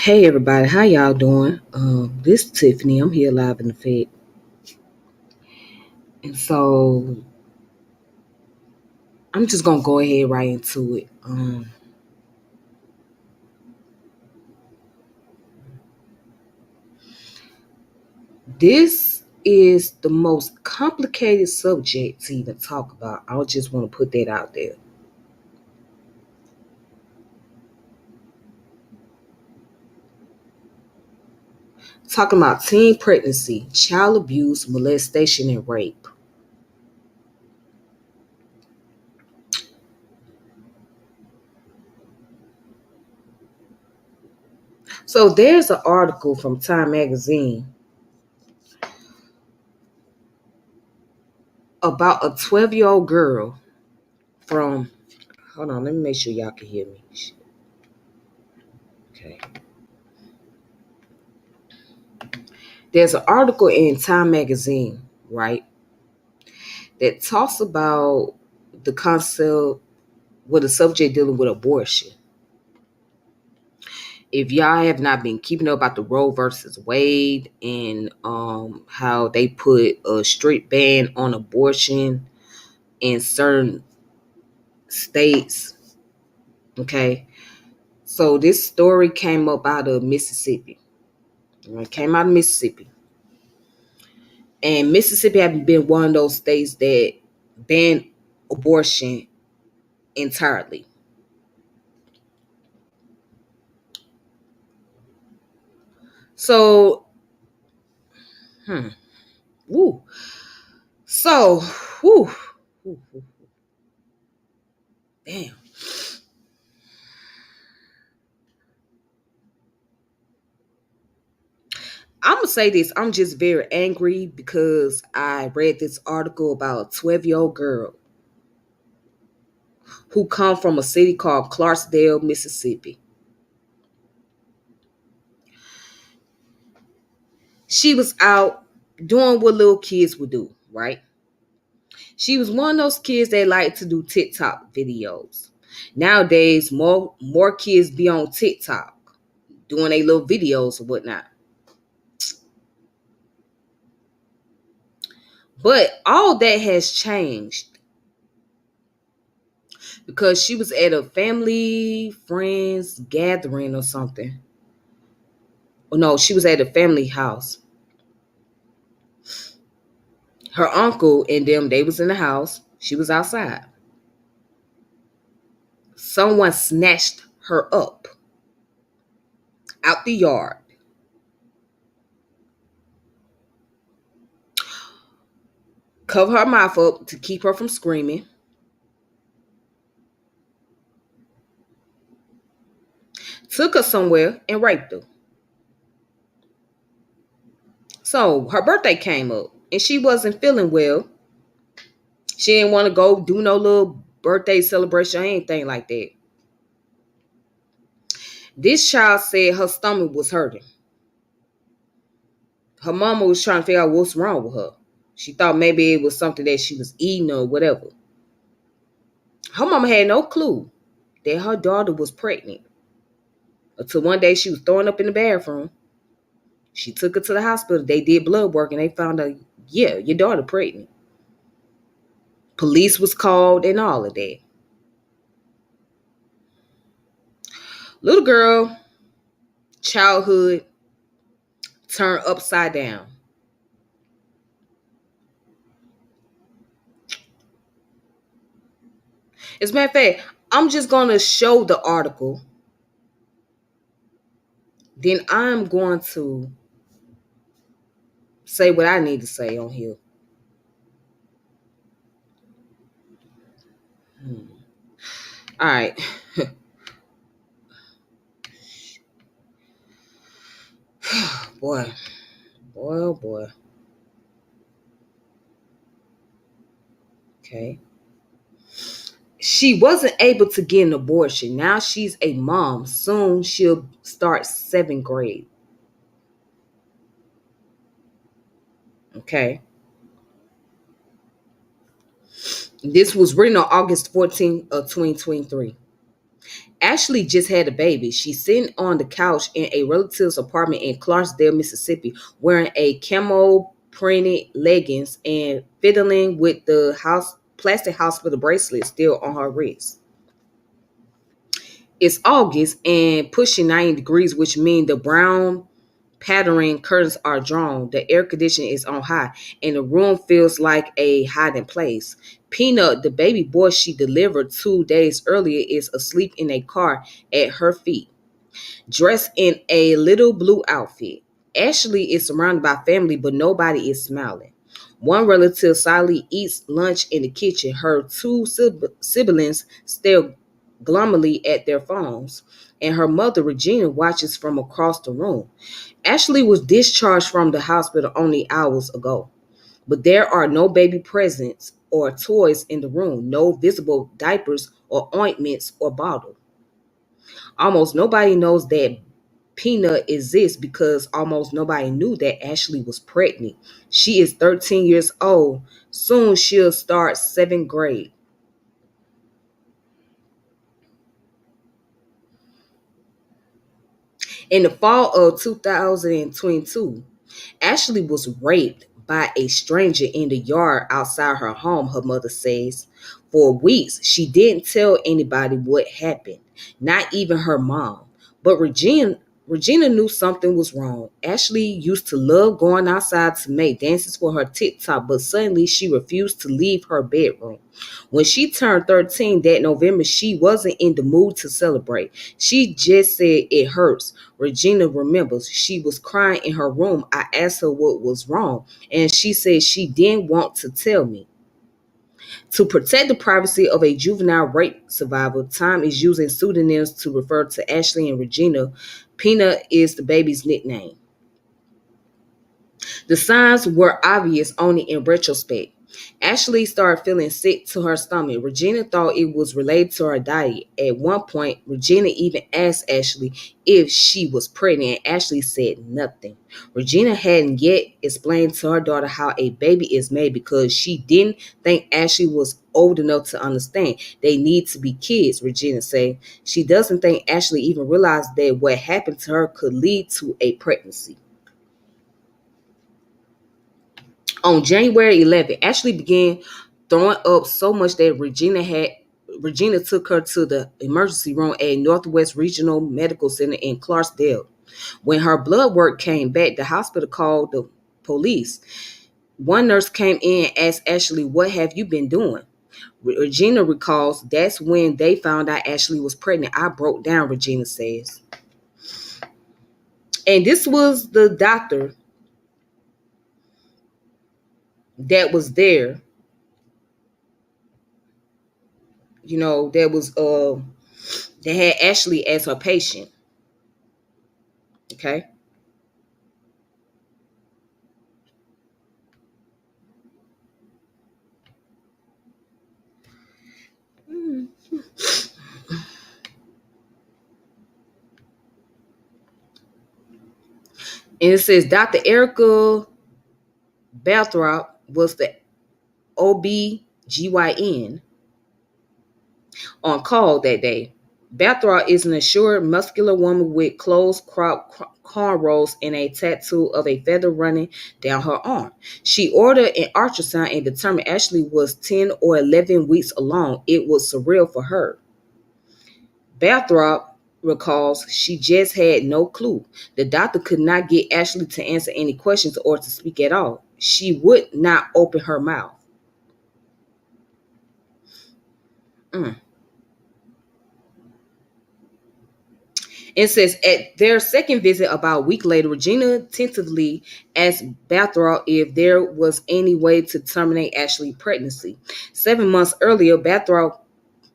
Hey everybody, how y'all doing? This is Tiffany. I'm here live in the Fed. And so I'm just gonna go ahead right into it. This is the most complicated subject to even talk about. I just want to put that out there. Talking about teen pregnancy, child abuse, molestation, and rape. So there's an article from Time Magazine about a 12-year-old girl from hold on, let me make sure y'all can hear me. Okay. There's an article in Time Magazine, right, that talks about the concept with a subject dealing with abortion. If y'all have not been keeping up about the Roe versus Wade and how they put a strict ban on abortion in certain states, okay. So this story came up out of Mississippi. It came out of Mississippi, and Mississippi had been one of those states that banned abortion entirely. So, hmm, woo. So, woo, woo, woo, damn. I'm gonna say this. I'm just very angry because I read this article about a 12-year-old girl who come from a city called Clarksdale, Mississippi. She was out doing what little kids would do, right? She was one of those kids that like to do TikTok videos. Nowadays, more kids be on TikTok doing their little videos or whatnot. But all that has changed because she was at a family friends gathering or something. Oh no, she was at a family house. Her uncle and them, they was in the house. She was outside. Someone snatched her up out the yard, covered her mouth up to keep her from screaming, took her somewhere and raped her. So her birthday came up and she wasn't feeling well. She didn't want to go do no little birthday celebration or anything like that. This child said her stomach was hurting. Her mama was trying to figure out what's wrong with her. She thought maybe it was something that she was eating or whatever. Her mama had no clue that her daughter was pregnant until one day she was throwing up in the bathroom. She took her to the hospital. They did blood work and they found out, yeah, your daughter pregnant. Police was called and all of that. Little girl, childhood turned upside down. As a matter of fact, I'm just gonna show the article. Then I'm going to say what I need to say on here. Hmm. All right. Boy, boy, oh boy. Okay. She wasn't able to get an abortion. Now she's a mom. Soon she'll start seventh grade. Okay. This was written on August 14th of 2023. Ashley just had a baby. She's sitting on the couch in a relative's apartment in Clarksdale, Mississippi, wearing a camo printed leggings and fiddling with the house plastic hospital bracelet still on her wrist. It's August and pushing 90 degrees, which means the brown pattering curtains are drawn. The air conditioning is on high, and the room feels like a hiding place. Peanut, the baby boy she delivered 2 days earlier, is asleep in a car at her feet, dressed in a little blue outfit. Ashley is surrounded by family, but nobody is smiling. One relative silently eats lunch in the kitchen. Her two siblings stare gloomily at their phones, and her mother, Regina, watches from across the room. Ashley was discharged from the hospital only hours ago, but there are no baby presents or toys in the room, no visible diapers or ointments or bottle. Almost nobody knows that Peanut exists because almost nobody knew that Ashley was pregnant. She is 13 years old. Soon she'll start seventh grade. In the fall of 2022, Ashley was raped by a stranger in the yard outside her home, her mother says. For weeks, she didn't tell anybody what happened, not even her mom. But Regina knew something was wrong. Ashley used to love going outside to make dances for her TikTok, but suddenly she refused to leave her bedroom. When she turned 13 that November, she wasn't in the mood to celebrate. She just said it hurts. Regina remembers she was crying in her room. I asked her what was wrong, and she said she didn't want to tell me. To protect the privacy of a juvenile rape survivor, Time is using pseudonyms to refer to Ashley and Regina. Peanut is the baby's nickname. The signs were obvious only in retrospect. Ashley started feeling sick to her stomach. Regina thought it was related to her diet. At one point, Regina even asked Ashley if she was pregnant, and Ashley said nothing. Regina hadn't yet explained to her daughter how a baby is made because she didn't think Ashley was old enough to understand. They need to be kids, Regina said. She doesn't think Ashley even realized that what happened to her could lead to a pregnancy. On January 11th, Ashley began throwing up so much that Regina took her to the emergency room at Northwest Regional Medical Center in Clarksdale. When her blood work came back, the hospital called the police. One nurse came in and asked Ashley, "What have you been doing?" Regina recalls, "That's when they found out Ashley was pregnant. I broke down," Regina says. And this was the doctor that was there, that was that had Ashley as her patient. Okay. And it says Dr. Erica Balthrop was the OBGYN on call that day. Balthrop is an assured, muscular woman with close crop cornrows and a tattoo of a feather running down her arm. She ordered an ultrasound and determined Ashley was 10 or 11 weeks along. It was surreal for her. Balthrop recalls she just had no clue. The doctor could not get Ashley to answer any questions or to speak at all. She would not open her mouth. Mm. It says at their second visit about a week later, Regina tentatively asked Balthrop if there was any way to terminate Ashley's pregnancy. 7 months earlier, Balthrop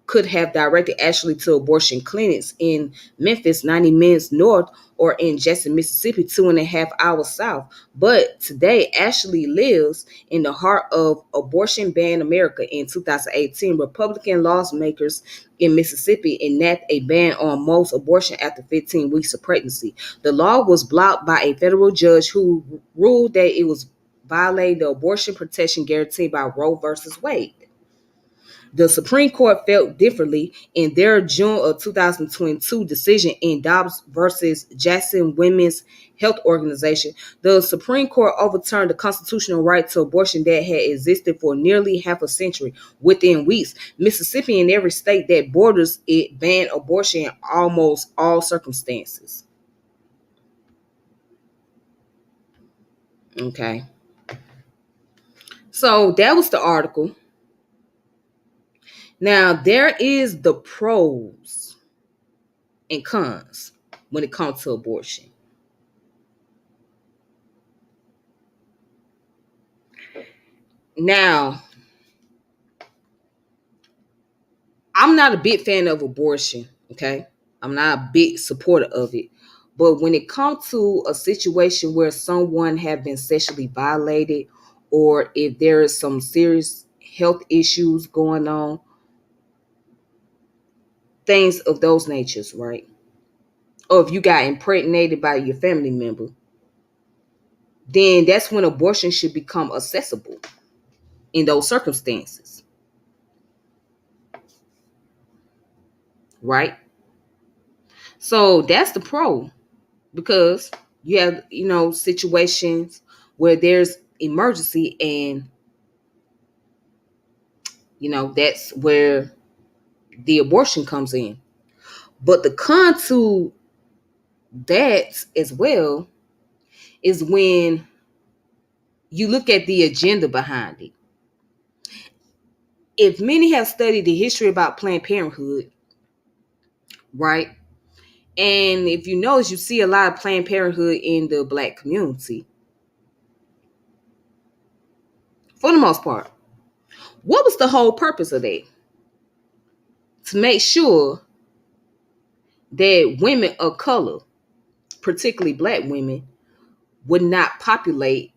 could have directed Ashley to abortion clinics in Memphis, 90 minutes north, or in Jackson, Mississippi, 2.5 hours south. But today, Ashley lives in the heart of abortion ban America. In 2018, Republican lawmakers in Mississippi enacted a ban on most abortion after 15 weeks of pregnancy. The law was blocked by a federal judge who ruled that it was violating the abortion protection guaranteed by Roe versus Wade. The Supreme Court felt differently in their June of 2022 decision in Dobbs versus Jackson Women's Health Organization. The Supreme Court overturned the constitutional right to abortion that had existed for nearly half a century. Within weeks, Mississippi and every state that borders it banned abortion in almost all circumstances. Okay. So that was the article. Now there is the pros and cons when it comes to abortion. Now, I'm not a big fan of abortion, okay? I'm not a big supporter of it. But when it comes to a situation where someone have been sexually violated, or if there is some serious health issues going on, things of those natures, right? Or if you got impregnated by your family member, then that's when abortion should become accessible in those circumstances, right? So that's the pro, because you have, situations where there's emergency, and that's where the abortion comes in. But the con to that as well is when you look at the agenda behind it. If many have studied the history about Planned Parenthood, right? And if you notice, you see a lot of Planned Parenthood in the Black community, for the most part. What was the whole purpose of that? To make sure that women of color, particularly Black women, would not populate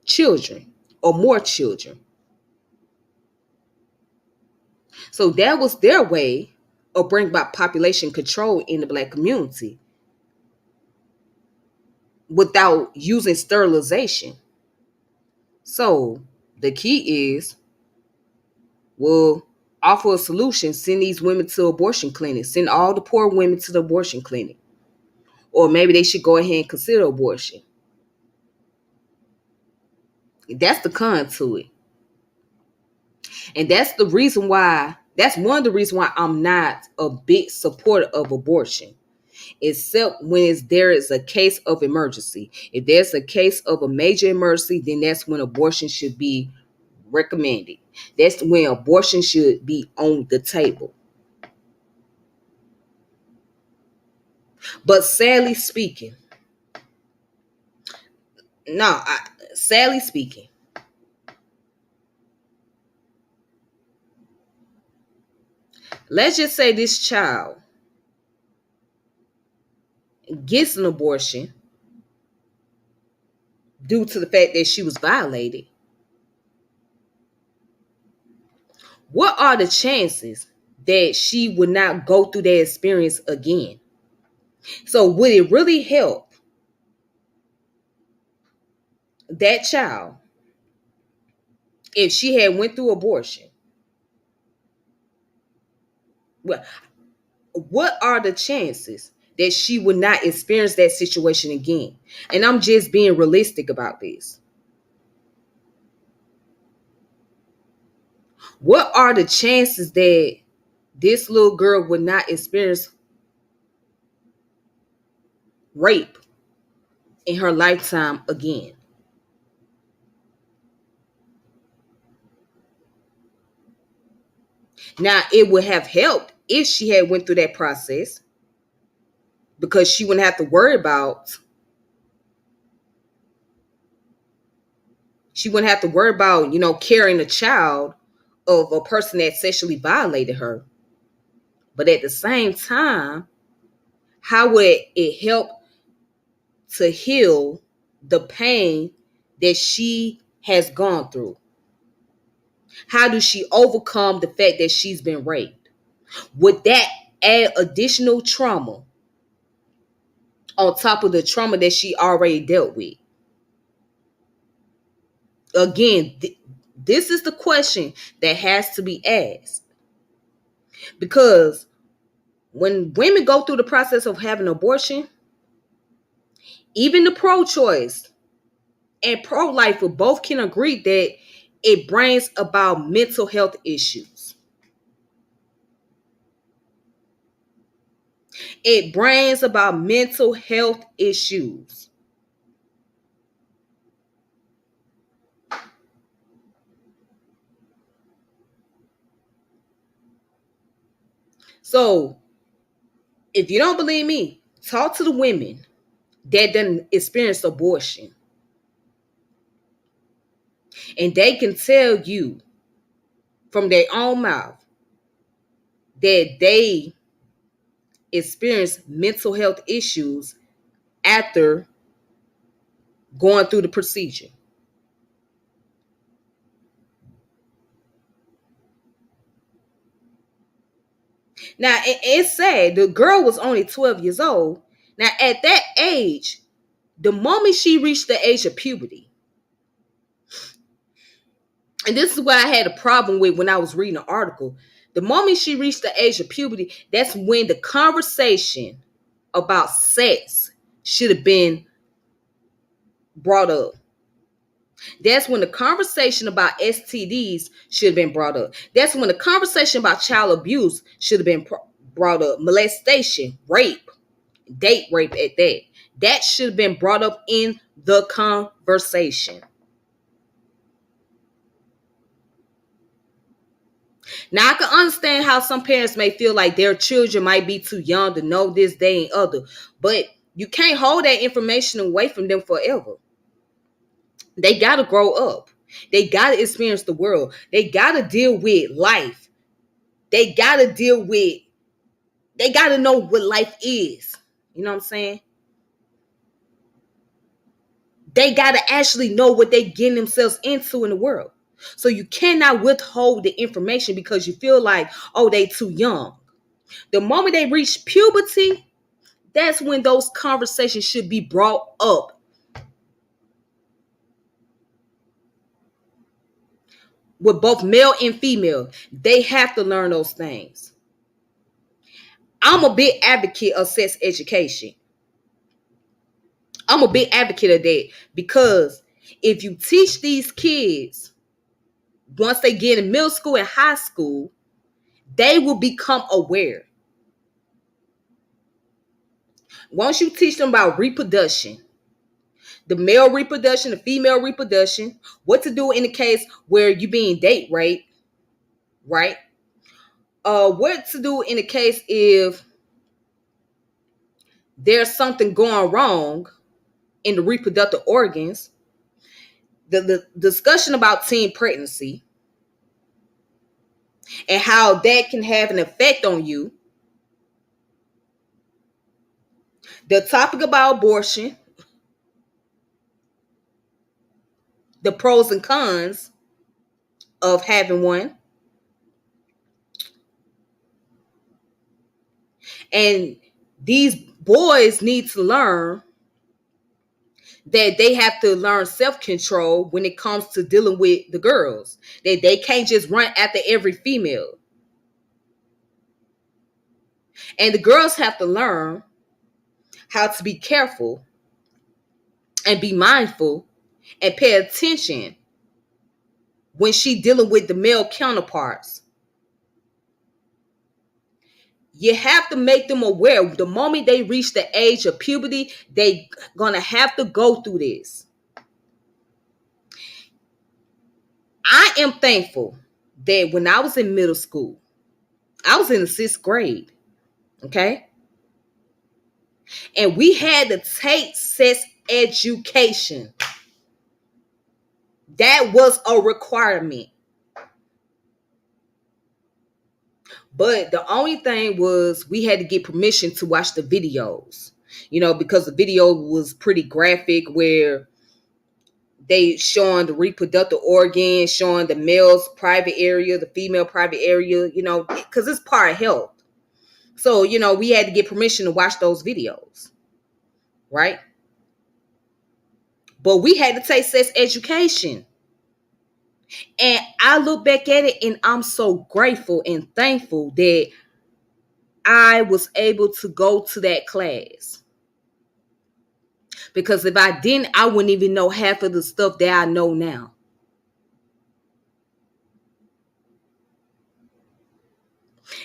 children or more children. So that was their way of bringing about population control in the Black community without using sterilization. So the key is, well, offer a solution, send these women to abortion clinics, send all the poor women to the abortion clinic. Or maybe they should go ahead and consider abortion. That's the con to it. And that's one of the reasons why I'm not a big supporter of abortion, except when there is a case of emergency. If there's a case of a major emergency, then that's when abortion should be recommended. That's when abortion should be on the table. But sadly speaking, no, sadly speaking, let's just say this child gets an abortion due to the fact that she was violated. What are the chances that she would not go through that experience again? So would it really help that child if she had went through abortion? Well, what are the chances that she would not experience that situation again? And I'm just being realistic about this. What are the chances that this little girl would not experience rape in her lifetime again? Now, it would have helped if she had went through that process, because she wouldn't have to worry about carrying a child of a person that sexually violated her. But at the same time, how would it help to heal the pain that she has gone through? How does she overcome the fact that she's been raped? Would that add additional trauma on top of the trauma that she already dealt with? Again, This is the question that has to be asked. Because when women go through the process of having an abortion, even the pro-choice and pro-lifer both can agree that it brings about mental health issues. It brings about mental health issues. So, if you don't believe me, talk to the women that done experienced abortion. And they can tell you from their own mouth that they experienced mental health issues after going through the procedure. Now, it's sad. The girl was only 12 years old. Now, at that age, the moment she reached the age of puberty, and this is what I had a problem with when I was reading the article. The moment she reached the age of puberty, that's when the conversation about sex should have been brought up. That's when the conversation about STDs should have been brought up. That's when the conversation about child abuse should have been brought up. Molestation, rape, date rape at that. That should have been brought up in the conversation. Now, I can understand how some parents may feel like their children might be too young to know this, day, and other. But you can't hold that information away from them forever. They got to grow up. They got to experience the world. They got to deal with life. They got to they got to know what life is. You know what I'm saying? They got to actually know what they getting themselves into in the world. So you cannot withhold the information because you feel like, oh, they too young. The moment they reach puberty, that's when those conversations should be brought up. With both male and female, they have to learn those things. I'm a big advocate of sex education. I'm a big advocate of that because if you teach these kids, once they get in middle school and high school, they will become aware. Once you teach them about reproduction, the male reproduction, the female reproduction, what to do in the case where you being date raped, right? What to do in the case if there's something going wrong in the reproductive organs, the discussion about teen pregnancy and how that can have an effect on you, the topic about abortion, the pros and cons of having one, and these boys need to learn that they have to learn self-control when it comes to dealing with the girls. That they can't just run after every female. And the girls have to learn how to be careful and be mindful and pay attention when she dealing with the male counterparts. You have to make them aware. The moment they reach the age of puberty, they gonna have to go through this. I am thankful that when I was in middle school, I was in the 6th grade, okay? And we had to take sex education. That was a requirement. But the only thing was we had to get permission to watch the videos, because the video was pretty graphic where they showing the reproductive organs, showing the male's private area, the female private area, because it's part of health. So, we had to get permission to watch those videos, right? But we had to take sex education. And I look back at it and I'm so grateful and thankful that I was able to go to that class. Because if I didn't, I wouldn't even know half of the stuff that I know now.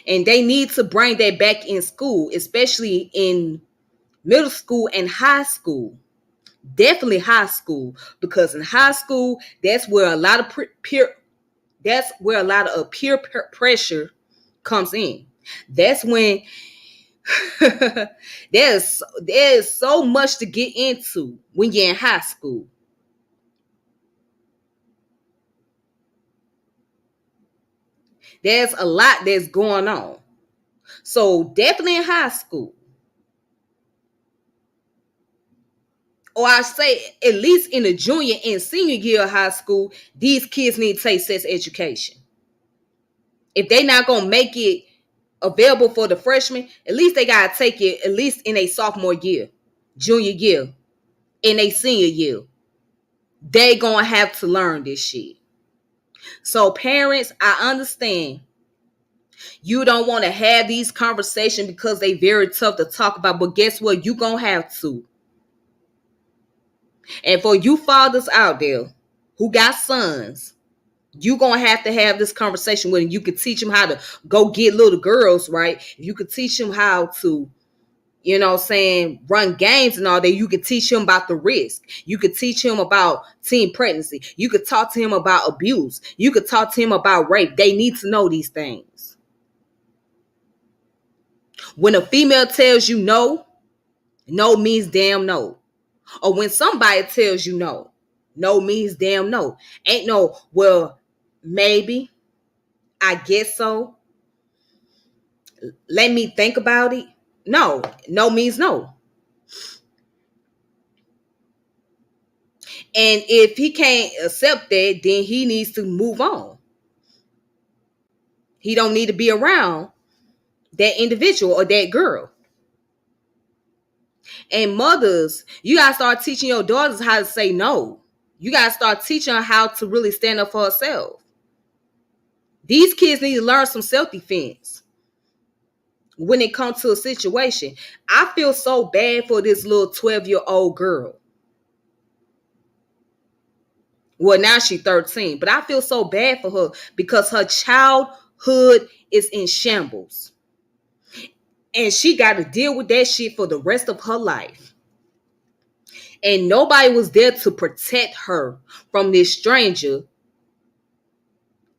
And they need to bring that back in school, especially in middle school and high school. Definitely high school, because in high school, that's where a lot of peer pressure comes in. That's when there's so much to get into when you're in high school. There's a lot that's going on. So definitely in high school, or I say at least in the junior and senior year of high school, these kids need to take sex education. If they not gonna make it available for the freshmen, at least they gotta take it at least in a sophomore year, junior year, in a senior year. They gonna have to learn this shit. So parents, I understand you don't want to have these conversations because they very tough to talk about, but guess what? You gonna have to. And for you fathers out there who got sons, you gonna have to have this conversation with them. You could teach them how to go get little girls, right? You could teach them how to, run games and all that. You could teach him about the risk. You could teach him about teen pregnancy. You could talk to him about abuse. You could talk to him about rape. They need to know these things. When a female tells you no, no means damn no. Or when somebody tells you no, no means damn no. Ain't no, well, maybe, I guess so. Let me think about it. No, no means no. And if he can't accept that, then he needs to move on. He don't need to be around that individual or that girl. And mothers, you gotta start teaching your daughters how to say no. You gotta start teaching her how to really stand up for herself. These kids need to learn some self-defense when it comes to a situation. I feel so bad for this little 12-year-old girl. Well, now she's 13, but I feel so bad for her because her childhood is in shambles. And she got to deal with that shit for the rest of her life. And nobody was there to protect her from this stranger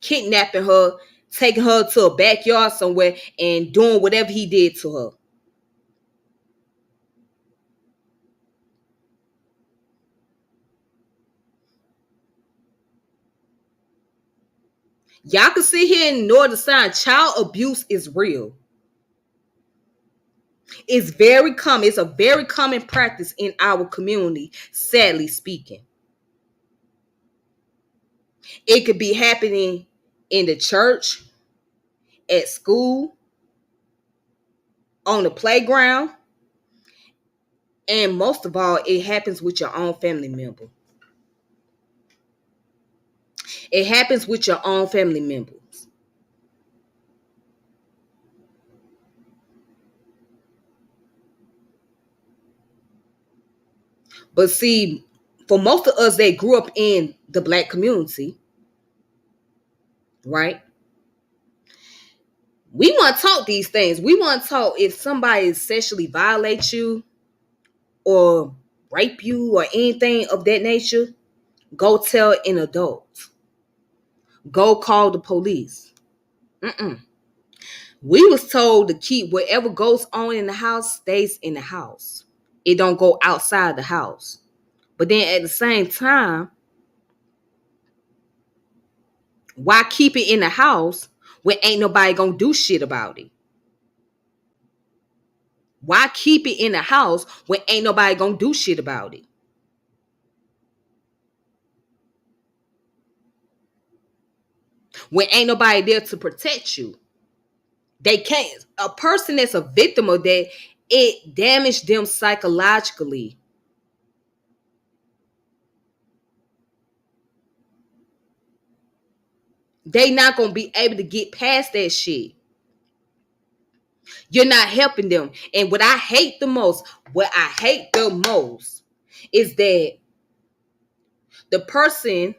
kidnapping her, taking her to a backyard somewhere, and doing whatever he did to her. Y'all can sit here and ignore the sign. Child abuse is real. It's very common. It's a very common practice in our community, sadly speaking. It could be happening in the church, at school, on the playground, and most of all, it happens with your own family member. It happens with your own family members. But see, for most of us that grew up in the Black community, right? We want to talk these things. We want to talk if somebody sexually violates you or rape you or anything of that nature. Go tell an adult. Go call the police. Mm-mm. We was told to keep whatever goes on in the house stays in the house. It don't go outside the house. But then at the same time, why keep it in the house when ain't nobody gonna do shit about it? Why keep it in the house when ain't nobody gonna do shit about it? When ain't nobody there to protect you? They can't. A person that's a victim of that, it damaged them psychologically. They not gonna be able to get past that shit. You're not helping them. And what I hate the most is that the person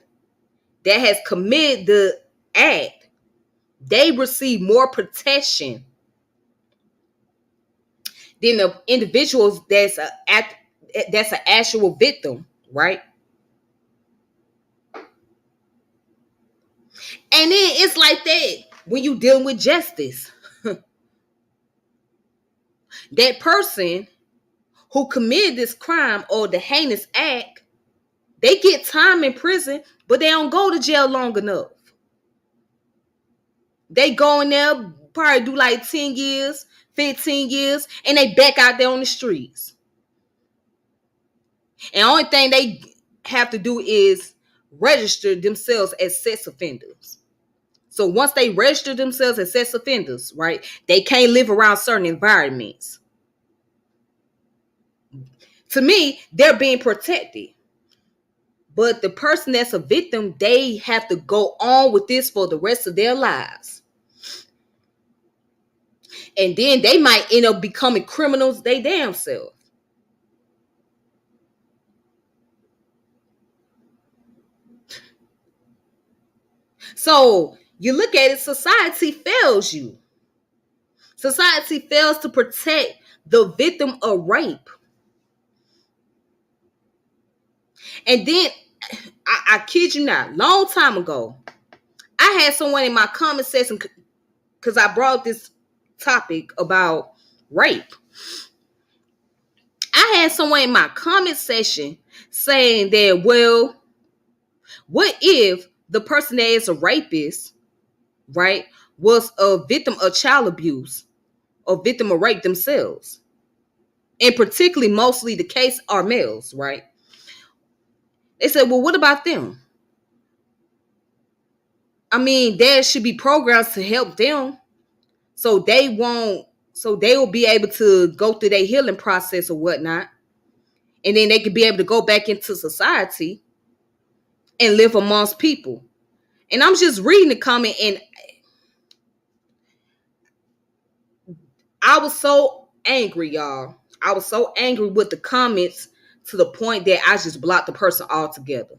that has committed the act, they receive more protection than the individuals that's an actual victim, right? And then it's like that when you dealing with justice. That person who committed this crime or the heinous act, they get time in prison, but they don't go to jail long enough. They go in there, probably do like 10 years, 15 years, and they back out there on the streets. And the only thing they have to do is register themselves as sex offenders. So once they register themselves as sex offenders, right, they can't live around certain environments. To me, they're being protected. But the person that's a victim, they have to go on with this for the rest of their lives. And then they might end up becoming criminals they damn self. So you look at it, society fails you. Society fails to protect the victim of rape. And then, I kid you not, long time ago, I had someone in my comment section, because I brought this topic about rape. I had someone in my comment section saying that, well, what if the person that is a rapist, right, was a victim of child abuse or victim of rape themselves? And particularly, mostly the case are males, right? They said, well, what about them? I mean, there should be programs to help them so they will be able to go through their healing process or whatnot. And then they could be able to go back into society and live amongst people. And I'm just reading the comment, and I was so angry, y'all. I was so angry with the comments to the point that I just blocked the person altogether.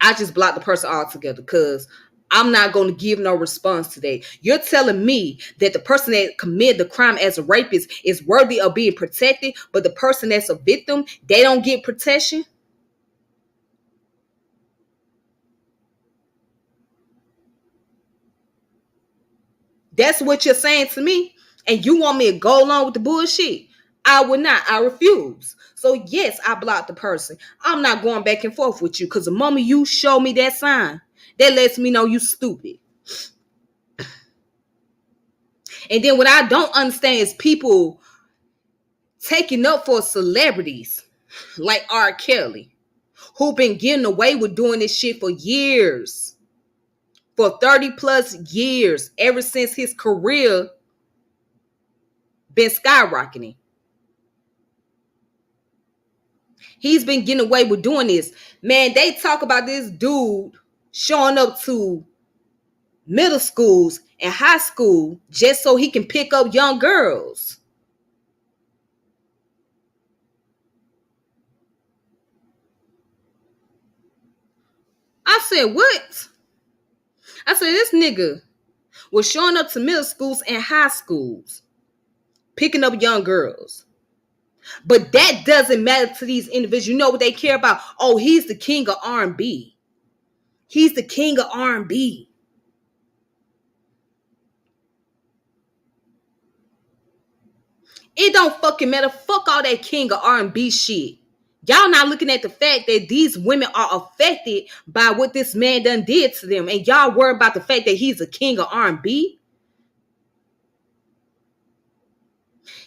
I just blocked the person altogether because I'm not going to give no response to that. You're telling me that the person that committed the crime as a rapist is worthy of being protected, but the person that's a victim, they don't get protection? That's what you're saying to me? And you want me to go along with the bullshit? I would not. I refuse. So yes, I blocked the person. I'm not going back and forth with you because the moment you show me that sign, that lets me know you stupid. And then what I don't understand is people taking up for celebrities like R. Kelly, who been getting away with doing this shit for years, for 30 plus years, ever since his career been skyrocketing. He's been getting away with doing this. Man, they talk about this dude showing up to middle schools and high school just so he can pick up young girls. I said, what? I said, this nigga was showing up to middle schools and high schools, picking up young girls. But that doesn't matter to these individuals. You know what they care about? Oh, he's the king of R&B. He's the king of R&B. It don't fucking matter. Fuck all that king of R&B shit. Y'all not looking at the fact that these women are affected by what this man done did to them. And y'all worry about the fact that he's a king of R&B.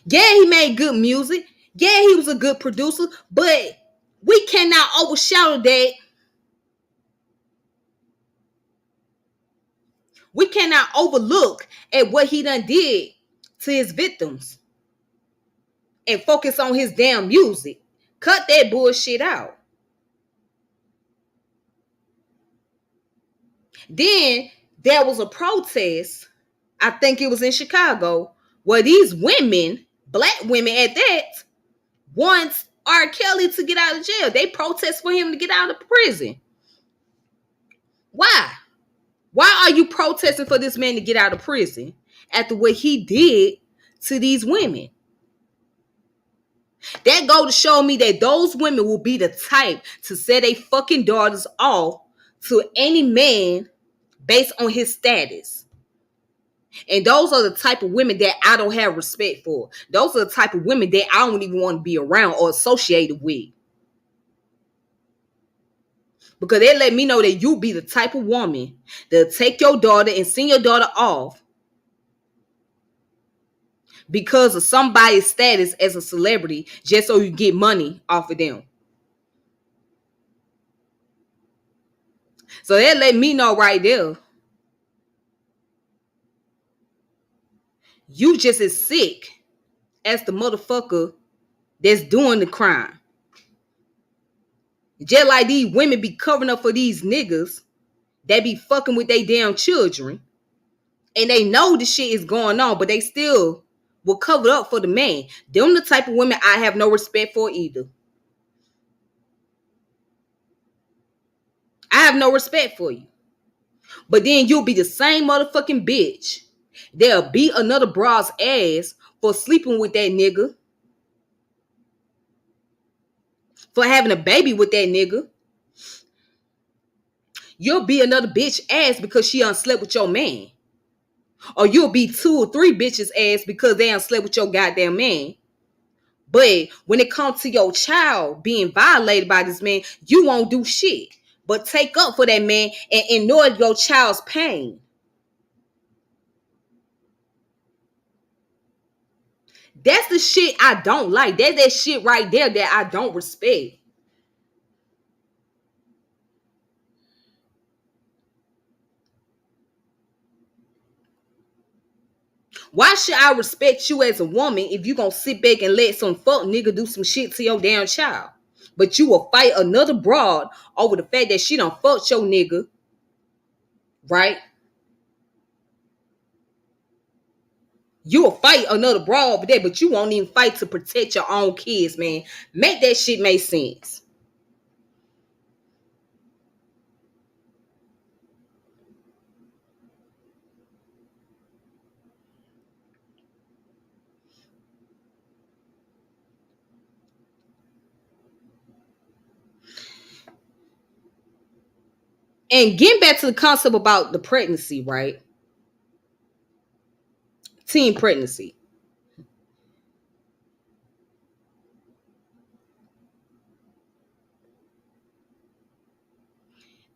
Yeah, he made good music. Yeah, he was a good producer. But we cannot overshadow that. We cannot overlook at what he done did to his victims and focus on his damn music. Cut that bullshit out. Then there was a protest, I think it was in Chicago, where these women, black women at that, wants R. Kelly to get out of jail. They protest for him to get out of prison. Why? Why are you protesting for this man to get out of prison after what he did to these women? That go to show me that those women will be the type to set their fucking daughters off to any man based on his status. And those are the type of women that I don't have respect for. Those are the type of women that I don't even want to be around or associated with. Because they let me know that you be the type of woman that'll take your daughter and send your daughter off because of somebody's status as a celebrity just so you get money off of them. So that let me know right there, you just as sick as the motherfucker that's doing the crime. Just like these women be covering up for these niggas that be fucking with their damn children. And they know the shit is going on, but they still will cover up for the man. Them the type of women I have no respect for either. I have no respect for you. But then you'll be the same motherfucking bitch. They'll beat another broad's ass for sleeping with that nigga. For having a baby with that nigga. You'll be another bitch ass because she unslept with your man. Or you'll be 2 or 3 bitches ass because they unslept with your goddamn man. But when it comes to your child being violated by this man, you won't do shit but take up for that man and ignore your child's pain. That's the shit I don't like. That's that shit right there that I don't respect. Why should I respect you as a woman if you gonna sit back and let some fuck nigga do some shit to your damn child? But you will fight another broad over the fact that she done fucked your nigga, right? You will fight another broad over that, but you won't even fight to protect your own kids, man. Make that shit make sense. And getting back to the concept about the pregnancy, right? Teen pregnancy.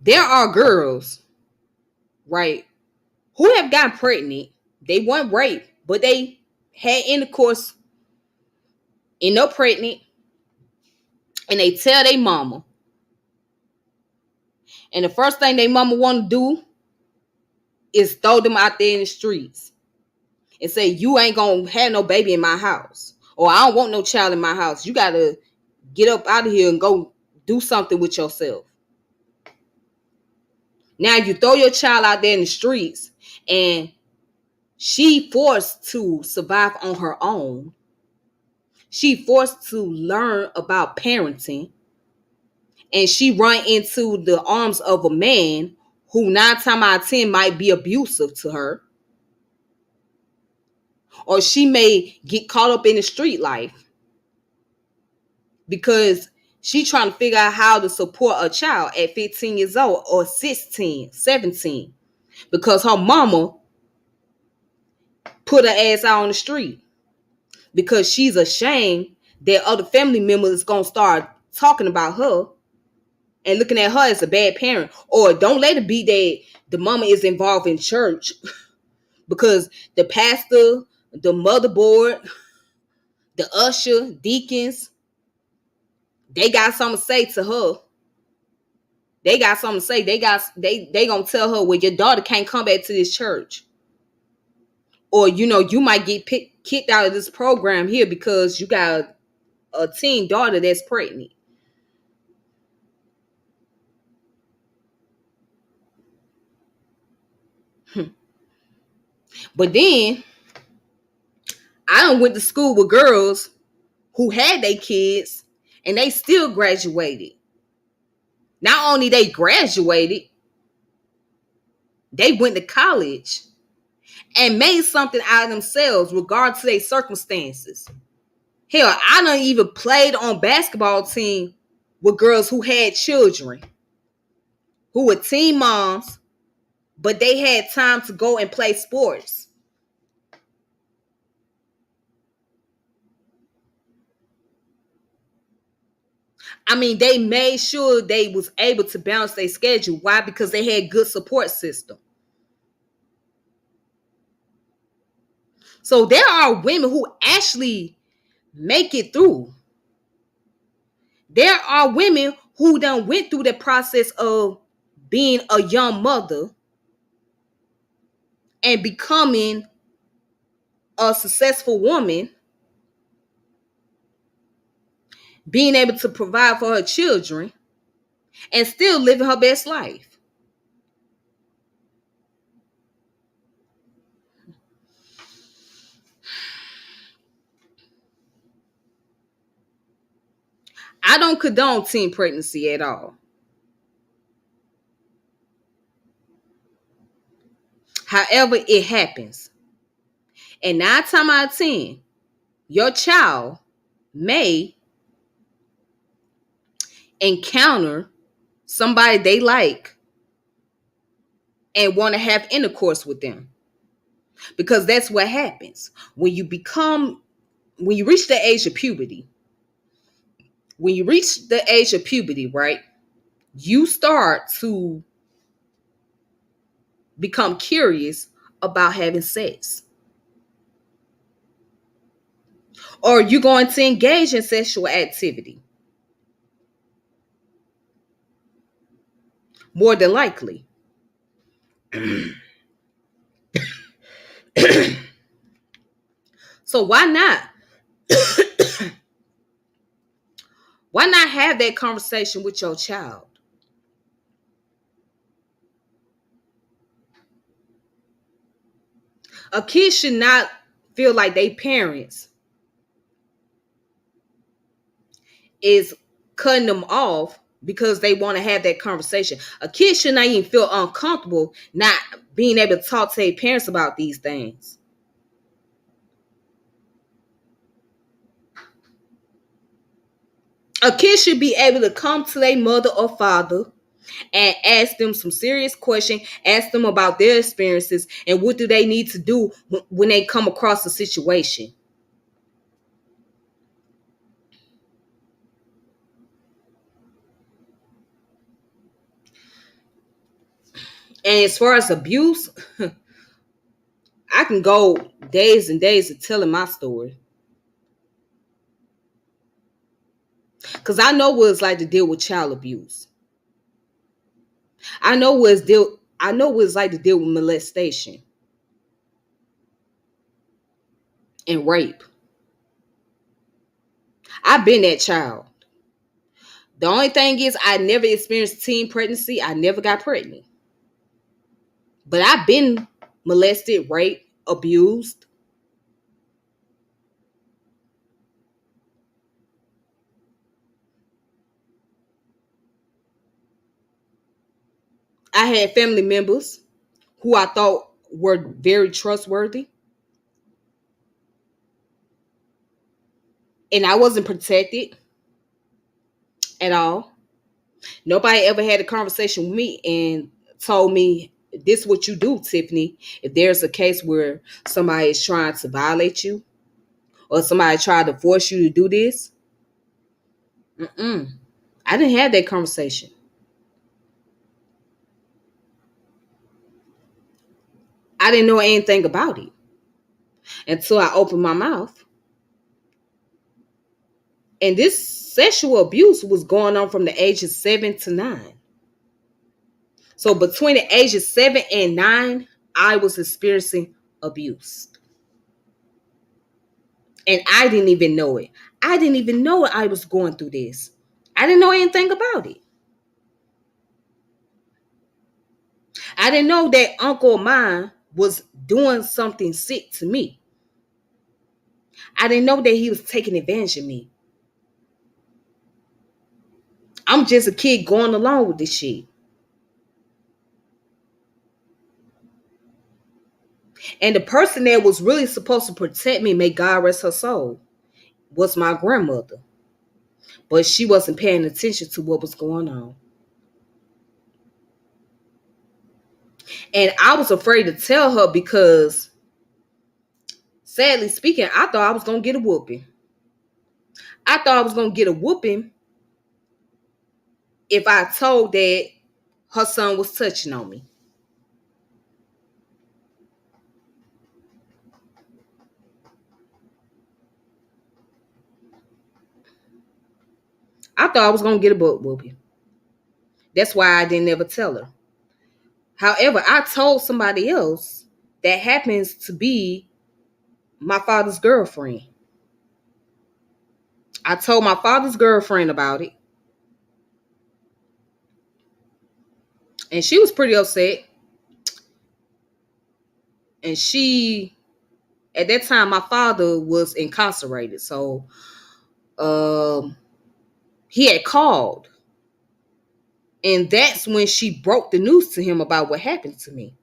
There are girls, right, who have gotten pregnant. They weren't raped, but they had intercourse, end up pregnant, and they tell their mama. And the first thing they mama want to do is throw them out there in the streets and say, you ain't gonna have no baby in my house. Or I don't want no child in my house. You gotta get up out of here and go do something with yourself. Now you throw your child out there in the streets and she forced to survive on her own. She forced to learn about parenting. And she run into the arms of a man who 9 times out of 10 might be abusive to her. Or she may get caught up in the street life because she trying to figure out how to support a child at 15 years old or 16, 17. Because her mama put her ass out on the street. Because she's ashamed that other family members gonna start talking about her and looking at her as a bad parent. Or don't let it be that the mama is involved in church because the pastor, the motherboard, the usher, deacons, they got something to say to her. They got something to say. They gonna tell her, well, your daughter can't come back to this church. Or, you might get kicked out of this program here because you got a teen daughter that's pregnant. But then I done went to school with girls who had their kids and they still graduated. Not only they graduated, they went to college and made something out of themselves regard to their circumstances. Hell, I done even played on basketball team with girls who had children, who were teen moms, but they had time to go and play sports. I mean, they made sure they was able to balance their schedule. Why? Because they had good support system. So there are women who actually make it through. There are women who done went through the process of being a young mother and becoming a successful woman, being able to provide for her children, and still living her best life. I don't condone teen pregnancy at all. However, it happens. And 9 times out of 10, your child may encounter somebody they like and want to have intercourse with them. Because that's what happens. When you reach the age of puberty, right, you start to become curious about having sex. Or you're going to engage in sexual activity. More than likely. So why not? Why not have that conversation with your child? A kid should not feel like they parents is cutting them off because they want to have that conversation. A kid should not even feel uncomfortable not being able to talk to their parents about these things. A kid should be able to come to their mother or father and ask them some serious questions, ask them about their experiences and what do they need to do when they come across a situation. And as far as abuse, I can go days and days of telling my story. Because I know what it's like to deal with child abuse. I know what it's like to deal with molestation and rape. I've been that child. The only thing is I never experienced teen pregnancy. I never got pregnant. But I've been molested, raped, abused. I had family members who I thought were very trustworthy. And I wasn't protected at all. Nobody ever had a conversation with me and told me, this is what you do, Tiffany. If there's a case where somebody is trying to violate you or somebody tried to force you to do this. I didn't have that conversation. I didn't know anything about it until I opened my mouth. And this sexual abuse was going on from the ages 7 to 9. So between the ages 7 and 9, I was experiencing abuse. And I didn't even know it. I didn't even know I was going through this. I didn't know anything about it. I didn't know that uncle of mine was doing something sick to me. I didn't know that he was taking advantage of me. I'm just a kid going along with this shit. And the person that was really supposed to protect me, may God rest her soul, was my grandmother. But she wasn't paying attention to what was going on. And I was afraid to tell her because, sadly speaking, I thought I was going to get a whooping. I thought I was going to get a whooping if I told that her son was touching on me. I thought I was going to get a butt whooping. That's why I didn't ever tell her. However, I told somebody else that happens to be my father's girlfriend. I told my father's girlfriend about it, and she was pretty upset. And she, at that time, my father was incarcerated, so um, he had called, and that's when she broke the news to him about what happened to me.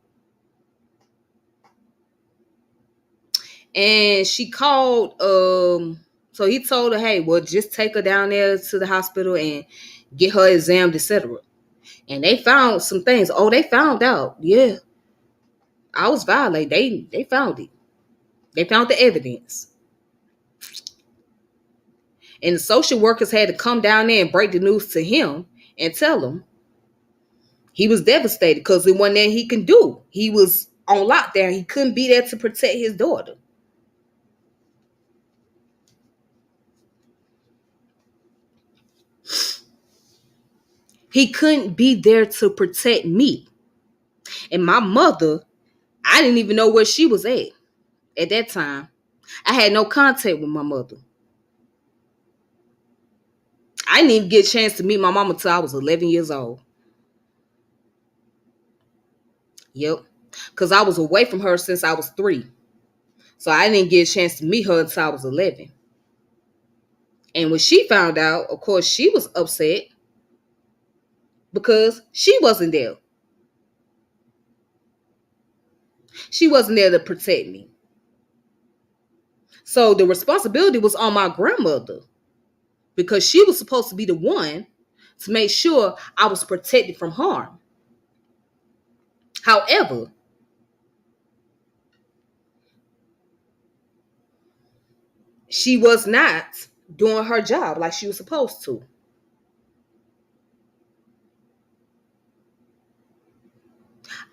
And she called, so he told her, hey, well, just take her down there to the hospital and get her examined, etc. And they found some things. Oh, they found out. Yeah, I was violated. They found it. They found the evidence. And the social workers had to come down there and break the news to him and tell him. He was devastated because it wasn't that he can do. He was on lockdown. He couldn't be there to protect his daughter. He couldn't be there to protect me. And my mother, I didn't even know where she was at that time. I had no contact with my mother. I didn't even get a chance to meet my mama until I was 11 years old. Yep. Because I was away from her since I was 3. So I didn't get a chance to meet her until I was 11. And when she found out, of course, she was upset because she wasn't there. She wasn't there to protect me. So the responsibility was on my grandmother because she was supposed to be the one to make sure I was protected from harm. However, she was not doing her job like she was supposed to.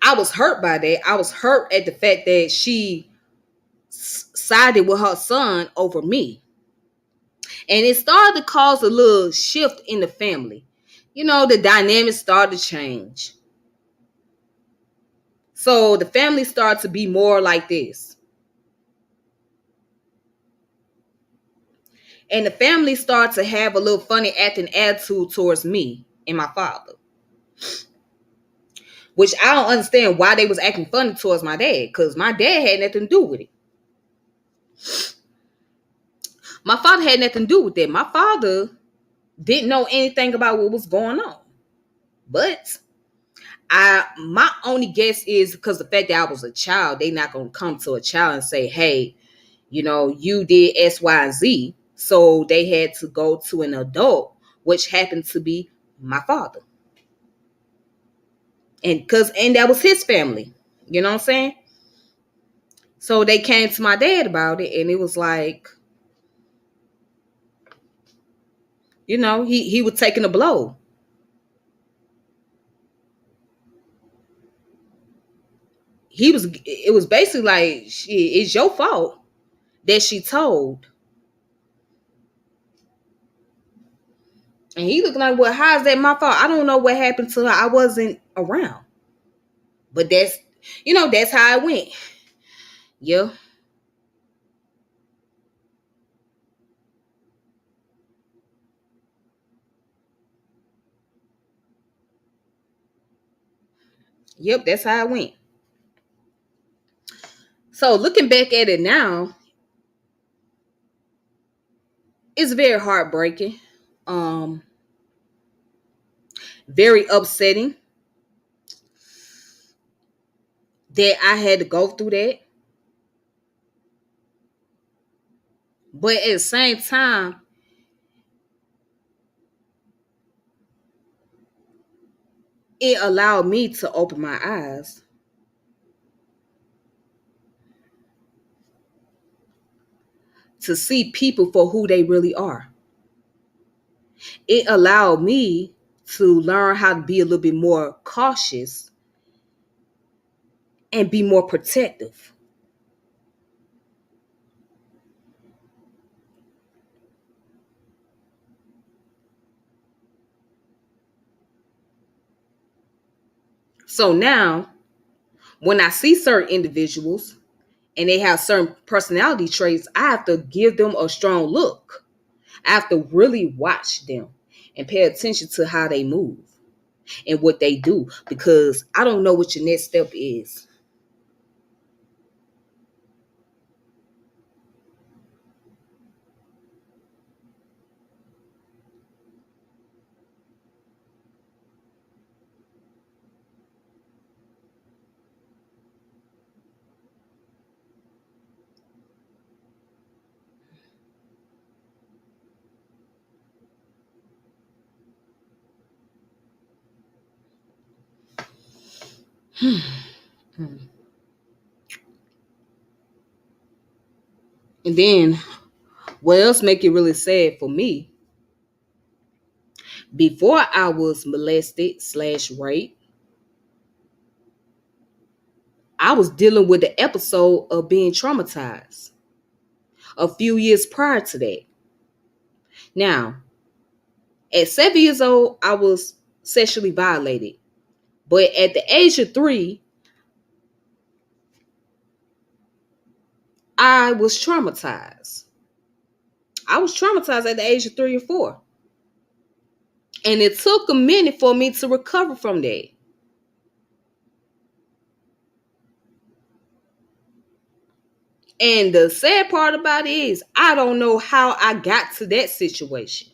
I was hurt by that. I was hurt at the fact that she sided with her son over me. And it started to cause a little shift in the family. You know, the dynamics started to change. So the family started to be more like this. And the family started to have a little funny acting attitude towards me and my father. Which I don't understand why they was acting funny towards my dad. Because my dad had nothing to do with it. My father had nothing to do with that. My father didn't know anything about what was going on. But my only guess is because the fact that I was a child, they not gonna come to a child and say, hey, you know, you did X, Y, and Z. So they had to go to an adult, which happened to be my father. And that was his family. You know what I'm saying? So they came to my dad about it, and it was like, you know, he was taking a blow. It was basically like, it's your fault that she told. And he looking like, well, how is that my fault? I don't know what happened to her. I wasn't around. But that's how it went. Yeah. Yep, that's how it went. So looking back at it now, it's very heartbreaking, um, very upsetting that I had to go through that. But at the same time, it allowed me to open my eyes to see people for who they really are. It allowed me to learn how to be a little bit more cautious and be more protective. So now, when I see certain individuals and they have certain personality traits, I have to give them a strong look. I have to really watch them and pay attention to how they move and what they do, because I don't know what your next step is. And then what else make it really sad for me, before I was molested slash raped, I was dealing with the episode of being traumatized a few years prior to that. Now, at 7 years old, I was sexually violated. But at the age of 3, I was traumatized. I was traumatized at the age of 3 or 4. And it took a minute for me to recover from that. And the sad part about it is, I don't know how I got to that situation.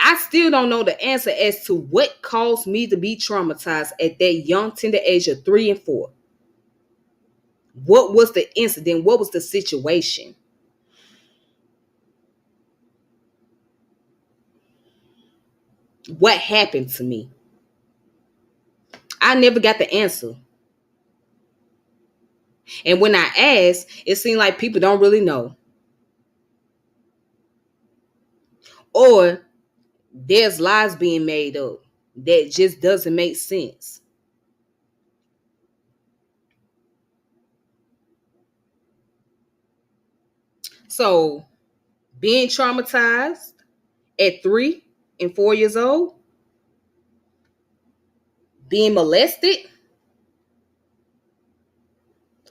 I still don't know the answer as to what caused me to be traumatized at that young, tender age of 3 and 4. What was the incident? What was the situation? What happened to me? I never got the answer. And when I asked, it seemed like people don't really know. Or there's lies being made up that just doesn't make sense. So, being traumatized at 3 and 4 years old, being molested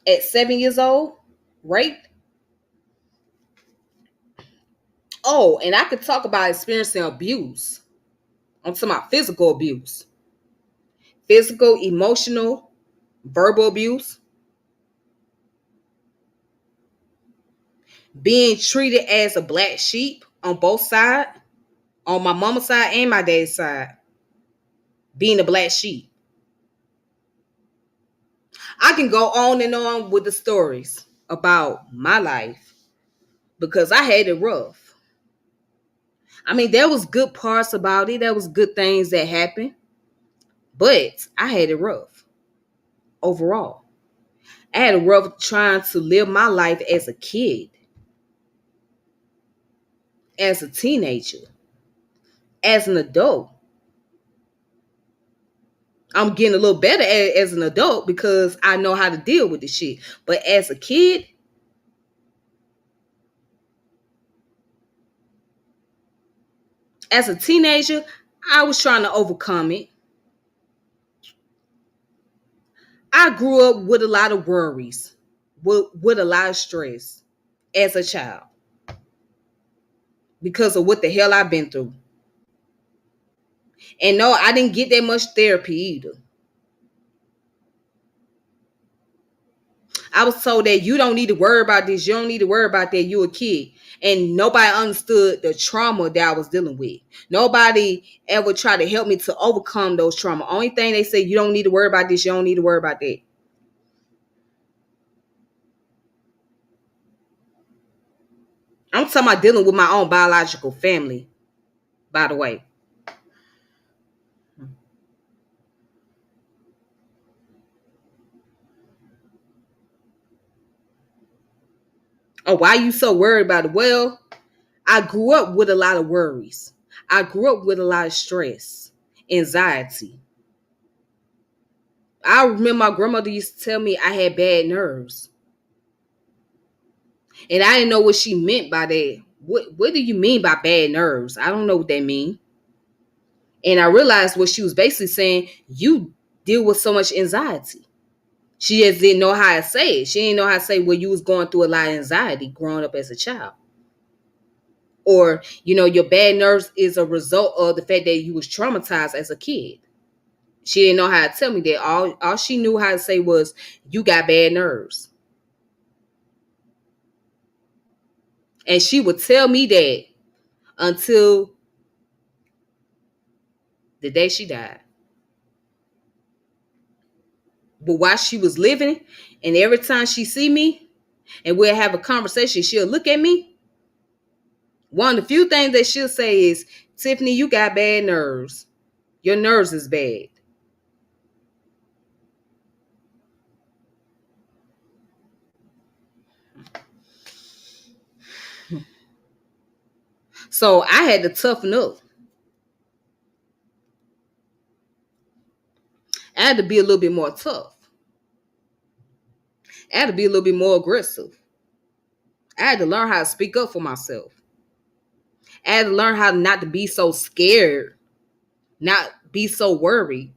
at 7 years old, raped. Oh, and I could talk about experiencing abuse. I'm talking about physical, emotional, verbal abuse, being treated as a black sheep on both sides, on my mama's side and my dad's side, being a black sheep. I can go on and on with the stories about my life because I had it rough. I mean, there was good parts about it. There was good things that happened, but I had it rough overall. I had a rough trying to live my life as a kid, as a teenager, as an adult. I'm getting a little better as an adult because I know how to deal with the shit. But as a kid, as a teenager, I was trying to overcome it. I grew up with a lot of worries, with a lot of stress as a child because of what the hell I've been through. And no, I didn't get that much therapy either. I was told that you don't need to worry about this. You don't need to worry about that. You a kid. And nobody understood the trauma that I was dealing with. Nobody ever tried to help me to overcome those trauma. Only thing they say, you don't need to worry about this. You don't need to worry about that. I'm talking about dealing with my own biological family, by the way. Oh, why are you so worried about it? Well, I grew up with a lot of worries. I grew up with a lot of stress, anxiety. I remember my grandmother used to tell me I had bad nerves. And I didn't know what she meant by that. What do you mean by bad nerves? I don't know what that means. And I realized what she was basically saying, you deal with so much anxiety. She just didn't know how to say it. She didn't know how to say, well, you was going through a lot of anxiety growing up as a child. Or, your bad nerves is a result of the fact that you was traumatized as a kid. She didn't know how to tell me that. All she knew how to say was, you got bad nerves. And she would tell me that until the day she died. But while she was living, and every time she see me and we'll have a conversation, she'll look at me. One of the few things that she'll say is, Tiffany, you got bad nerves. Your nerves is bad. So I had to toughen up. I had to be a little bit more tough. I had to be a little bit more aggressive. I had to learn how to speak up for myself. I had to learn how not to be so scared, not be so worried.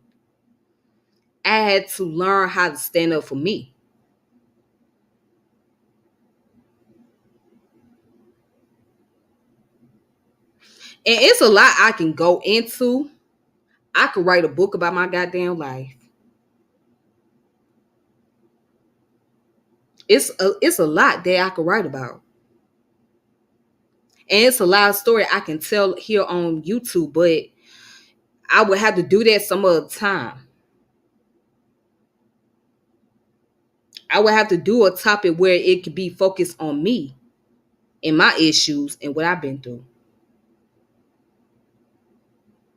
I had to learn how to stand up for me. And it's a lot I can go into. I could write a book about my goddamn life. It's a lot that I could write about. And it's a lot of story I can tell here on YouTube, but I would have to do that some other time. I would have to do a topic where it could be focused on me and my issues and what I've been through.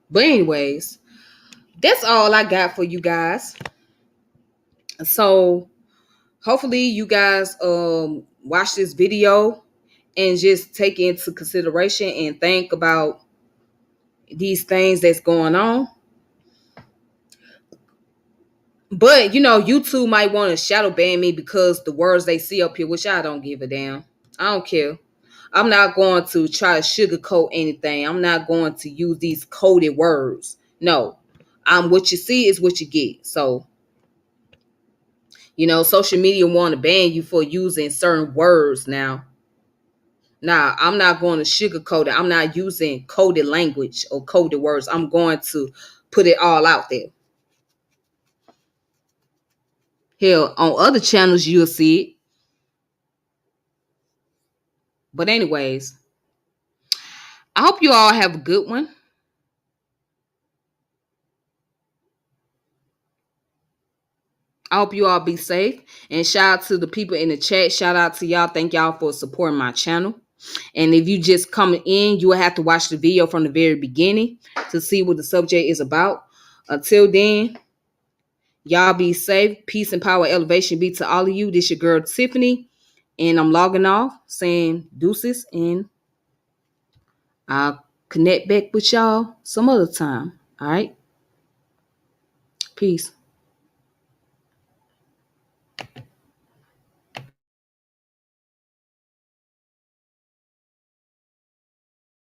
But anyways, that's all I got for you guys. So hopefully you guys watch this video and just take into consideration and think about these things that's going on. But YouTube might want to shadow ban me because the words they see up here, which I don't give a damn. I don't care. I'm not going to try to sugarcoat anything. I'm not going to use these coded words. No. What you see is what you get. So, social media want to ban you for using certain words now. Nah, I'm not going to sugarcoat it. I'm not using coded language or coded words. I'm going to put it all out there. Hell, on other channels, you'll see it. But anyways, I hope you all have a good one. I hope you all be safe. And shout out to the people in the chat. Shout out to y'all. Thank y'all for supporting my channel. And if you just coming in, you will have to watch the video from the very beginning to see what the subject is about. Until then, y'all be safe. Peace and power elevation be to all of you. This your girl Tiffany. And I'm logging off saying deuces. And I'll connect back with y'all some other time. All right. Peace.